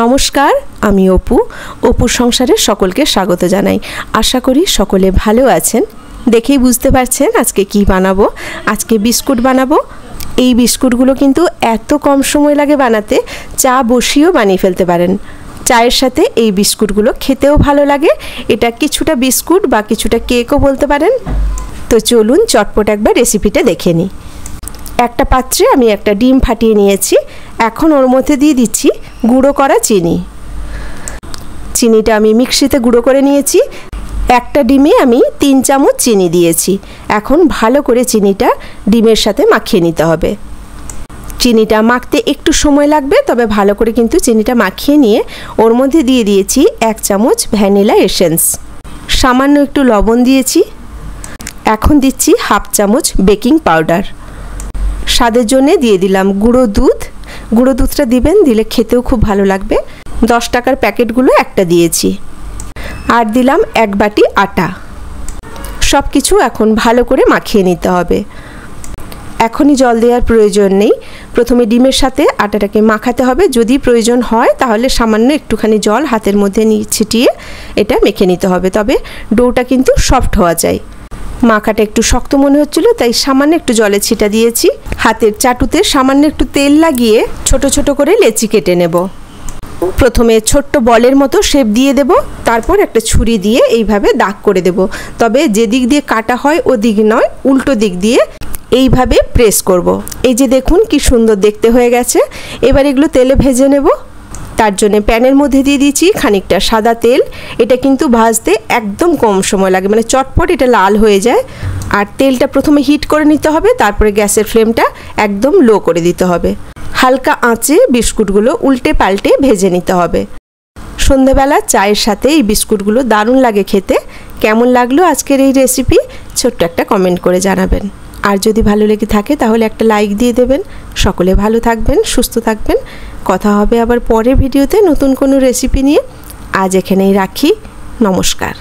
নমস্কার, আমি অপু। অপুর সংসারে সকলকে স্বাগত জানাই। আশা করি সকলে ভালো আছেন। দেখেই বুঝতে পারছেন আজকে কি বানাবো। আজকে বিস্কুট বানাবো। এই বিস্কুটগুলো কিন্তু এত কম সময় লাগে বানাতে, চা বসিয়েও বানিয়ে ফেলতে পারেন। চায়ের সাথে এই বিস্কুটগুলো খেতেও ভালো লাগে। এটা কিছুটা বিস্কুট বা কিছুটা কেকও বলতে পারেন। তো চলুন চটপট একবার রেসিপিটা দেখে নিই। একটা পাত্রে আমি একটা ডিম ফাটিয়ে নিয়েছি। এখন ওর মধ্যে দিয়ে দিচ্ছি গুঁড়ো করা চিনি। চিনিটা আমি মিক্সিতে গুঁড়ো করে নিয়েছি। একটা ডিমে আমি 3 চামচ চিনি দিয়েছি। এখন ভালো করে চিনিটা ডিমের সাথে মাখিয়ে নিতে হবে। চিনিটা মাখতে একটু সময় লাগবে, তবে ভালো করে কিন্তু চিনিটা মাখিয়ে নিয়ে ওর মধ্যে দিয়ে দিয়েছি 1 চামচ ভ্যানিলা এসেন্স। সামান্য একটু লবণ দিয়েছি। এখন দিচ্ছি 1/2 চামচ বেকিং পাউডার। স্বাদের জন্য দিয়ে দিলাম গুঁড়ো দুধ। গুঁড়ো দুধটা দিবেন, দিলে খেতেও খুব ভালো লাগবে। 10 টাকার প্যাকেটগুলো একটা দিয়েছি। আর দিলাম 1 বাটি আটা। সব কিছু এখন ভালো করে মাখিয়ে নিতে হবে। এখনই জল দেওয়ার প্রয়োজন নেই। প্রথমে ডিমের সাথে আটাটাকে মাখাতে হবে। যদি প্রয়োজন হয় তাহলে সামান্য একটুখানি জল হাতের মধ্যে ছিটিয়ে এটা মেখে নিতে হবে। তবে ডোটা কিন্তু সফট হওয়া চাই। মাখাটা একটু শক্ত মনে হচ্ছিল, তাই সামান্য একটু জলের ছিটা দিয়েছি। হাতের চাটুতে সামান্য একটু তেল লাগিয়ে ছোট ছোট করে লেচি কেটে নেব। প্রথমে ছোট্ট বলের মতো শেপ দিয়ে দেব, তারপর একটা ছুরি দিয়ে এইভাবে দাগ করে দেব। তবে যে দিক দিয়ে কাটা হয় ও দিক নয়, উল্টো দিক দিয়ে এইভাবে প্রেস করব। এই যে দেখুন কি সুন্দর দেখতে হয়ে গেছে। এবার এগুলো তেলে ভেজে নেব। তার জন্য প্যানের মধ্যে দিয়ে দিয়েছি খানিকটা সাদা তেল। এটা কিন্তু ভাজতে একদম কম সময় লাগে, মানে চটপট এটা লাল হয়ে যায়। আর তেলটা প্রথমে হিট করে নিতে হবে, তারপরে গ্যাসের ফ্লেমটা একদম লো করে দিতে হবে। হালকা আঁচে বিস্কুটগুলো উল্টে পাল্টে ভেজে নিতে হবে। সন্ধেবেলা চায়ের সাথে এই বিস্কুটগুলো দারুণ লাগে খেতে। কেমন লাগলো আজকের এই রেসিপি ছোট্ট একটা কমেন্ট করে জানাবেন। আর যদি ভালো লেগে থাকে তাহলে একটা লাইক দিয়ে দেবেন। সকলে ভালো থাকবেন, সুস্থ থাকবেন। কথা হবে আবার পরের ভিডিওতে নতুন কোনো রেসিপি নিয়ে। আজ এখানেই রাখি। নমস্কার।